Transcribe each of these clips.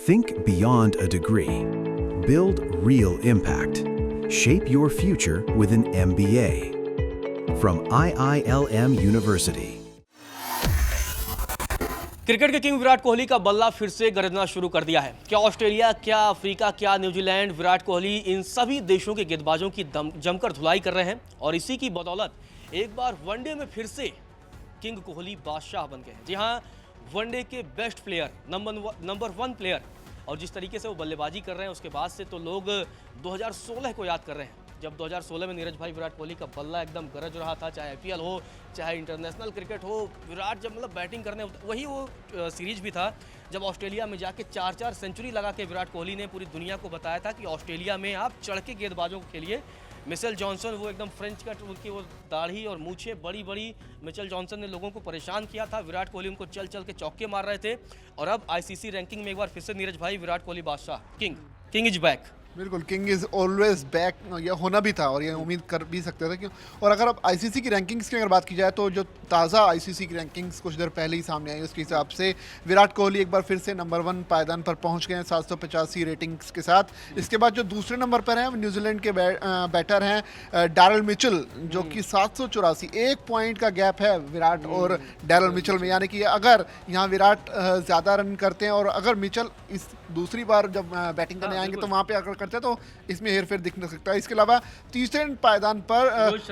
Think beyond a degree. Build real impact. Shape your future with an MBA. From IILM University. Cricket के king Virat Kohli का बल्ला फिर से गरजना शुरू कर दिया है। क्या ऑस्ट्रेलिया, क्या अफ्रीका, क्या न्यूजीलैंड, विराट कोहली इन सभी देशों के गेंदबाजों की जमकर धुलाई कर रहे हैं और इसी की बदौलत एक बार वनडे में फिर से किंग कोहली बादशाह बन गए हैं। जी हाँ, वनडे के best player, number one player, और जिस तरीके से वो बल्लेबाजी कर रहे हैं उसके बाद से तो लोग 2016 को याद कर रहे हैं, जब 2016 में नीरज भाई विराट कोहली का बल्ला एकदम गरज रहा था। चाहे आईपीएल हो, चाहे इंटरनेशनल क्रिकेट हो, विराट जब बैटिंग करने, वही वो सीरीज भी था जब ऑस्ट्रेलिया में जाके 4-4 सेंचुरी लगा के विराट कोहली ने पूरी दुनिया को बताया था कि ऑस्ट्रेलिया में आप चढ़ के गेंदबाजों को खेलिए। मिचेल जॉनसन, वो एकदम फ्रेंच कट, उनकी वो दाढ़ी और मूछें बड़ी बड़ी, मिचेल जॉनसन ने लोगों को परेशान किया था। विराट कोहली उनको चल चल के चौके मार रहे थे और अब आईसीसी रैंकिंग में एक बार फिर से नीरज भाई विराट कोहली बादशाह, किंग इज बैक। बिल्कुल, किंग इज़ ऑलवेज बैक, ये होना भी था और ये उम्मीद कर भी सकते थे क्यों। और अगर अब आईसीसी की रैंकिंग्स की अगर बात की जाए तो जो ताज़ा आईसीसी की रैंकिंग्स कुछ देर पहले ही सामने आई उसके हिसाब से विराट कोहली एक बार फिर से नंबर 1 पायदान पर पहुंच गए हैं 785 रेटिंग्स के साथ। इसके बाद जो दूसरे नंबर पर हैं न्यूजीलैंड के बैटर हैं डैरल मिचेल, जो कि 784, 1 पॉइंट का गैप है विराट और डैरल मिचेल में। यानी कि अगर यहाँ विराट ज़्यादा रन करते हैं और अगर मिचेल इस दूसरी बार जब बैटिंग करने आएंगे तो वहाँ पे अगर करते हैं तो इसमें हेरफेर दिख नहीं सकता है। इसके अलावा तीसरे पायदान पर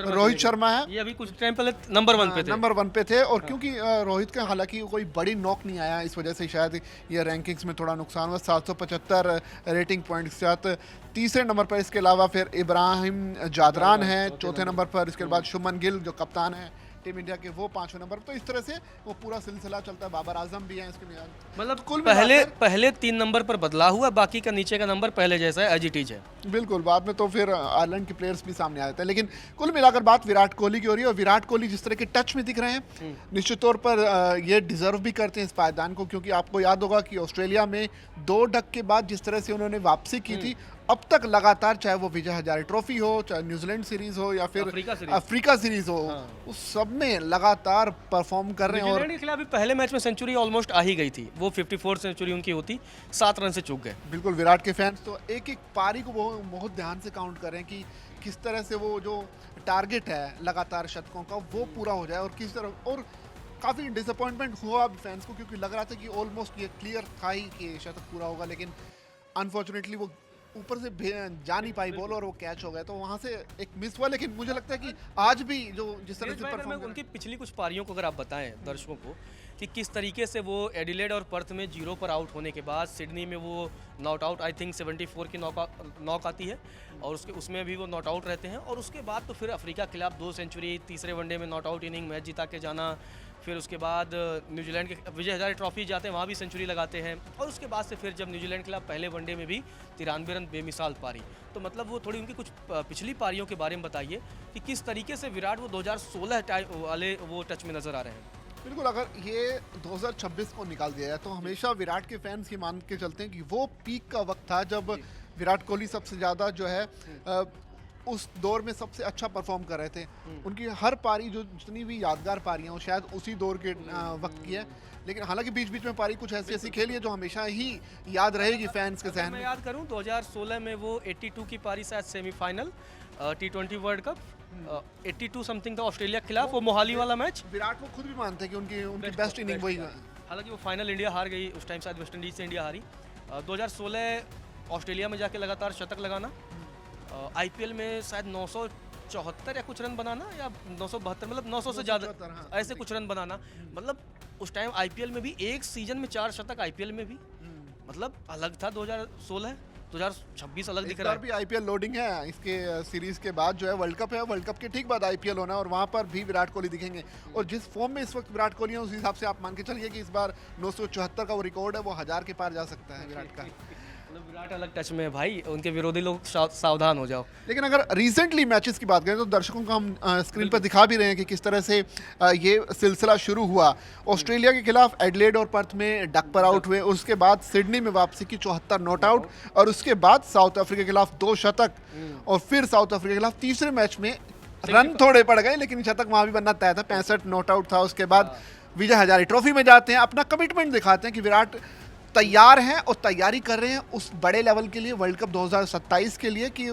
रोहित शर्मा है, ये अभी कुछ टाइम पहले नंबर 1 पे थे और क्योंकि रोहित का हालांकि कोई बड़ी नॉक नहीं आया, इस वजह से शायद ये रैंकिंग्स में थोड़ा नुकसान हुआ। 775 रेटिंग पॉइंट्स के साथ तीसरे नंबर पर। इसके अलावा फिर इब्राहिम जादरान है चौथे नंबर पर। इसके बाद शुभमन गिल जो कप्तान है टीम इंडिया के, वो 5वें नंबर पर। तो इस तरह से वो पूरा सिलसिला चलता है। बाबर आजम भी हैं इसके में, मतलब कुल पहले 3 नंबर पर बदलाव हुआ, बाकी का नीचे का नंबर पहले जैसा है, एज इट इज है। बिल्कुल, बाद में तो फिर आयरलैंड के प्लेयर्स भी सामने आ जाते हैं। लेकिन कुल मिलाकर बात विराट कोहली की हो रही है और विराट कोहली जिस तरह के टच में दिख रहे हैं, निश्चित तौर पर ये डिजर्व भी करते हैं इस पायदान को, क्योंकि आपको याद होगा कि ऑस्ट्रेलिया में 2 डक के बाद जिस तरह से उन्होंने वापसी की थी, अब तक लगातार, चाहे वो विजय हजारे ट्रॉफी हो, चाहे न्यूजीलैंड सीरीज हो या फिर अफ्रीका सीरीज हो, उस सब में लगातार परफॉर्म कर रहे हैं। और न्यूजीलैंड के खिलाफ भी पहले मैच में सेंचुरी ऑलमोस्ट आ ही गई थी, वो 54 सेंचुरी उनकी होती, 7 रन से चूक गए। बिल्कुल, विराट के फैंस तो एक एक पारी को बहुत ध्यान से काउंट कर रहे हैं कि किस तरह से वो जो टारगेट है लगातार शतकों का वो पूरा हो जाए और किस तरह। और काफ़ी डिसअपॉइंटमेंट हुआ फैंस को, क्योंकि लग रहा था कि ऑलमोस्ट ये क्लियर था ही कि शतक पूरा होगा, लेकिन अनफॉर्चुनेटली वो ऊपर से जा नहीं पाई बॉल और वो कैच हो गया, तो वहाँ से एक मिस हुआ। लेकिन मुझे लगता है कि आज भी जो जिस तरह से परफॉर्म, उनकी पिछली कुछ पारियों को अगर आप बताएं दर्शकों को कि किस तरीके से वो एडिलेड और पर्थ में 0 पर आउट होने के बाद सिडनी में वो नॉट आउट, आई थिंक 74 की नॉक आती है और उसमें भी वो नॉट आउट रहते हैं, और उसके बाद तो फिर अफ्रीका के खिलाफ 2 सेंचुरी, तीसरे वनडे में नॉट आउट इनिंग मैच जिता के जाना, फिर उसके बाद न्यूजीलैंड के विजय हजारे ट्रॉफी जाते हैं, वहाँ भी सेंचुरी लगाते हैं, और उसके बाद से फिर जब न्यूजीलैंड के खिलाफ पहले वनडे में भी 93 रन बेमिसाल पारी। तो मतलब वो थोड़ी उनकी कुछ पिछली पारियों के बारे में बताइए कि किस तरीके से विराट वो 2016 वाले वो टच में नजर आ रहे हैं। बिल्कुल, अगर ये 2026 को निकाल दिया जाए तो हमेशा विराट के फैंस ये मान के चलते हैं कि वो पीक का वक्त था जब विराट कोहली सबसे ज़्यादा जो है उस दौर में सबसे अच्छा परफॉर्म कर रहे थे। उनकी हर पारी, जो जितनी भी यादगार पारियां, शायद उसी दौर के वक्त की है। लेकिन हालांकि बीच बीच में पारी कुछ ऐसी खेली है जो हमेशा ही याद रहेगी फैंस के जहन में। मैं याद करूं 2016 में वो 82 की पारी, शायद semifinal T20 world cup, 82 something था ऑस्ट्रेलिया के खिलाफ, वो मोहाली वाला मैच। विराट को खुद भी मानते हैं कि उनकी बेस्ट इनिंग वही है। हालांकि वो फाइनल इंडिया हार गई उस टाइम, शायद वेस्ट इंडीज से इंडिया हारी। 2016 ऑस्ट्रेलिया में जाके लगातार शतक लगाना, आईपीएल में शायद 974 या कुछ रन बनाना, या 972, मतलब 900 से ज़्यादा ऐसे कुछ रन बनाना। मतलब उस टाइम आईपीएल में भी एक सीजन में 4 शतक, आईपीएल में भी मतलब अलग था। 2016 2026 अलग दिख रहा है। भी आईपीएल लोडिंग है इसके सीरीज के बाद, जो है वर्ल्ड कप है, वर्ल्ड कप के ठीक बाद आईपीएल होना है और वहाँ पर भी विराट कोहली दिखेंगे। और जिस फॉर्म में इस वक्त विराट कोहली है उस हिसाब से आप मान के चलिए कि इस बार 974 का वो रिकॉर्ड है, वो 1000 के पार जा सकता है विराट का। विराट अलग टच में है भाई, उनके विरोधी लोग सावधान हो जाओ। लेकिन अगर रिसेंटली मैचेस की बात करें तो दर्शकों को हम स्क्रीन पर दिखा भी रहे हैं कि किस तरह से ये सिलसिला शुरू हुआ। ऑस्ट्रेलिया के खिलाफ एडिलेड और पर्थ में डक पर आउट हुए, उसके बाद सिडनी में वापसी की 74 नॉट आउट, और उसके बाद साउथ अफ्रीका के खिलाफ 2 शतक, और फिर साउथ अफ्रीका के खिलाफ तीसरे मैच में रन थोड़े पड़ गए लेकिन शतक वहाँ भी बनना तय था, 65 नॉट आउट था। उसके बाद विजय हजारे ट्रॉफी में जाते हैं, अपना कमिटमेंट दिखाते हैं कि विराट तैयार हैं और तैयारी कर रहे हैं उस बड़े लेवल के लिए, वर्ल्ड कप 2027 के लिए, कि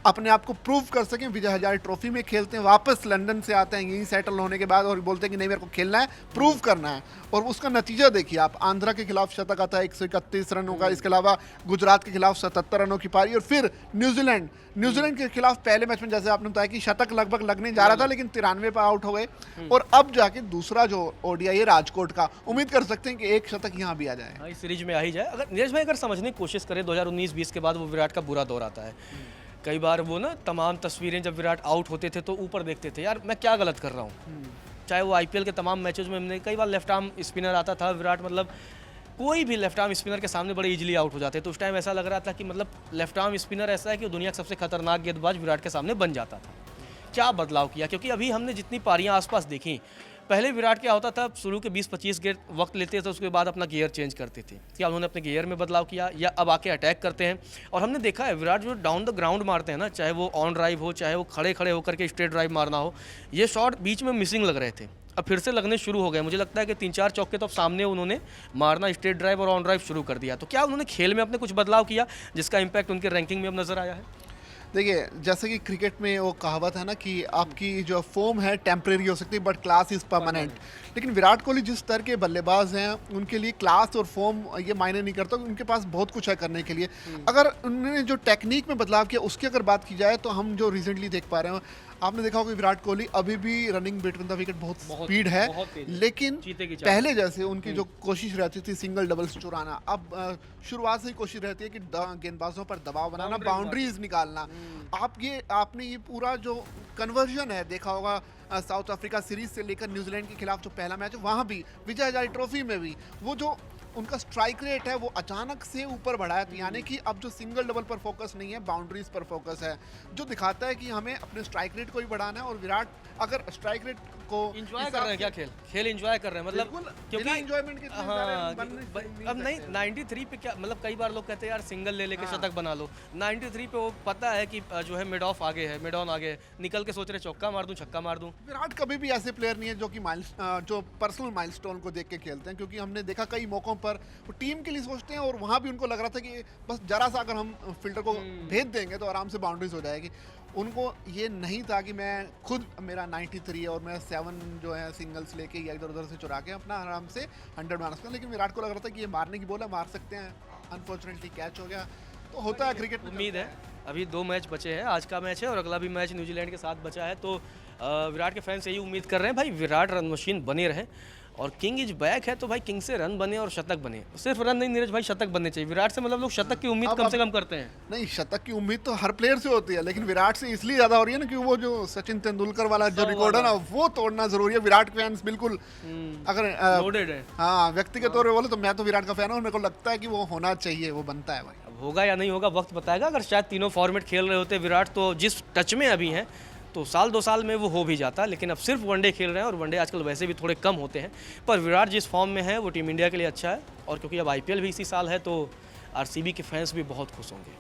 अपने आप को प्रूव कर सकें। विजय हजारे ट्रॉफी में खेलते हैं, वापस लंदन से आते हैं यहीं सेटल होने के बाद और बोलते हैं कि नहीं मेरे को खेलना है, प्रूव करना है। और उसका नतीजा देखिए आप, आंध्रा के खिलाफ शतक आता है 131 रनों का, इसके अलावा गुजरात के खिलाफ 77 रनों की पारी, और फिर न्यूजीलैंड के खिलाफ पहले मैच में जैसे आपने बताया कि शतक लगभग लगने जा रहा था लेकिन 93 पर आउट हो गए, और अब जाके दूसरा जो ओडीआई है राजकोट का, उम्मीद कर सकते हैं कि एक शतक यहाँ भी आ जाए। हाँ, इस सीरीज में आ ही जाए। अगर नीरज भाई अगर समझने की कोशिश करें 2019-20 के बाद वो विराट का बुरा दौर आता है, कई बार वो ना तमाम तस्वीरें जब विराट आउट होते थे तो ऊपर देखते थे यार मैं क्या गलत कर रहा हूँ। चाहे वो आईपीएल के तमाम मैचेस में हमने कई बार लेफ्ट आर्म स्पिनर आता था विराट, मतलब कोई भी लेफ्ट आर्म स्पिनर के सामने बड़े इजीली आउट हो जाते, तो उस टाइम ऐसा लग रहा था कि मतलब लेफ्ट आर्म स्पिनर ऐसा है कि दुनिया का सबसे खतरनाक गेंदबाज विराट के सामने बन जाता था। क्या बदलाव किया? क्योंकि अभी हमने जितनी पारियां आसपास देखी, पहले विराट क्या होता था, शुरू के 20-25 गेंद वक्त लेते थे, उसके बाद अपना गियर चेंज करते थे। क्या उन्होंने अपने गियर में बदलाव किया या अब आके अटैक करते हैं? और हमने देखा है विराट जो डाउन द ग्राउंड मारते हैं ना, चाहे वो ऑन ड्राइव हो, चाहे वो खड़े खड़े होकर के स्ट्रेट ड्राइव मारना हो, ये शॉट बीच में मिसिंग लग रहे थे, अब फिर से लगने शुरू हो गए। मुझे लगता है कि 3-4 चौके तो अब सामने उन्होंने मारना स्ट्रेट ड्राइव और ऑन ड्राइव शुरू कर दिया। तो क्या उन्होंने खेल में अपने कुछ बदलाव किया जिसका इम्पैक्ट उनके रैंकिंग में अब नजर आया है? देखिए जैसे कि क्रिकेट में वो कहावत है ना कि आपकी जो फॉर्म है टेम्परेरी हो सकती है बट क्लास इज़ परमानेंट, लेकिन विराट कोहली जिस तरह के बल्लेबाज हैं उनके लिए क्लास और फॉर्म ये मायने नहीं करता, उनके पास बहुत कुछ है करने के लिए। अगर उन्होंने जो टेक्निक में बदलाव किया उसकी अगर बात की जाए तो हम जो रिसेंटली देख पा रहे हैं, आपने देखा होगा कि विराट कोहली अभी भी रनिंग बिटवीन द विकेट बहुत स्पीड है, लेकिन पहले जैसे उनकी जो कोशिश रहती थी सिंगल डबल्स चुराना, अब शुरुआत से ही कोशिश रहती है कि गेंदबाजों पर दबाव बनाना, बाउंड्रीज निकालना। आपने ये पूरा जो कन्वर्जन है देखा होगा साउथ अफ्रीका सीरीज से लेकर न्यूजीलैंड के खिलाफ जो पहला मैच है वहाँ भी, विजय हजारे ट्रॉफी में भी, वो जो उनका स्ट्राइक रेट है वो अचानक से ऊपर बढ़ा है। यानी कि अब जो सिंगल डबल पर फोकस नहीं है, बाउंड्रीज पर फोकस है, जो दिखाता है कि हमें अपने स्ट्राइक रेट को भी बढ़ाना है। और विराट अगर स्ट्राइक रेट को एंजॉय कर रहे हैं, क्या खेल एंजॉय कर रहे हैं, मतलब क्योंकि एंजॉयमेंट के हाँ, अब नहीं 93 पे क्या मतलब, कई बार लोग कहते हैं यार सिंगल ले लेके शतक बना लो, 93 पे वो पता है कि जो है मिड ऑफ आगे है, मिड ऑन आगे, निकल के सोच रहे चौका मार दूं छक्का मार दूं। विराट कभी भी ऐसे प्लेयर नहीं है जो कि जो पर्सनल माइलस्टोन को देख के खेलते हैं, क्योंकि हमने देखा कई मौकों पर वो टीम के लिए सोचते हैं और वहाँ भी उनको लग रहा था कि बस जरा सा अगर हम फील्डर को भेज देंगे तो आराम से बाउंड्रीज हो जाएगी। उनको ये नहीं था कि मैं खुद मेरा 93 और मैं 7 जो है सिंगल्स लेके या इधर उधर से चुरा के अपना आराम से 100 मार सकता हूँ, लेकिन विराट को लग रहा था कि ये मारने की बॉल है, मार सकते हैं, अनफॉर्चुनेटली कैच हो गया। तो होता है क्रिकेट में। उम्मीद है अभी 2 मैच बचे हैं, आज का मैच है और अगला भी मैच न्यूजीलैंड के साथ बचा है, तो विराट के फैंस यही उम्मीद कर रहे हैं भाई विराट रन मशीन बने रहे और किंग इज बैक है, तो भाई किंग से रन बने और शतक बने, सिर्फ रन नहीं नीरज भाई, शतक बनने चाहिए। विराट से मतलब लोग शतक की उम्मीद कम से कम करते हैं। नहीं, शतक की उम्मीद तो हर प्लेयर से होती है, लेकिन विराट से इसलिए ज़्यादा हो रही है ना कि वो जो सचिन तेंदुलकर वाला जो रिकॉर्ड है ना वो तोड़ना जरूरी है। विराट फैंस बिल्कुल अगर लोडेड है। हाँ, व्यक्तिगत तौर पर बोले तो मैं तो विराट का फैन हूँ, मेरे को लगता है कि वो होना चाहिए, वो बनता है भाई। अब होगा या नहीं होगा वक्त बताएगा। अगर शायद तीनों फॉर्मेट खेल रहे होते विराट तो जिस टच में अभी हैं तो साल 2 साल में वो हो भी जाता, लेकिन अब सिर्फ वनडे खेल रहे हैं और वनडे आजकल वैसे भी थोड़े कम होते हैं। पर विराट जिस फॉर्म में है वो टीम इंडिया के लिए अच्छा है, और क्योंकि अब आईपीएल भी इसी साल है तो आरसीबी के फैंस भी बहुत खुश होंगे।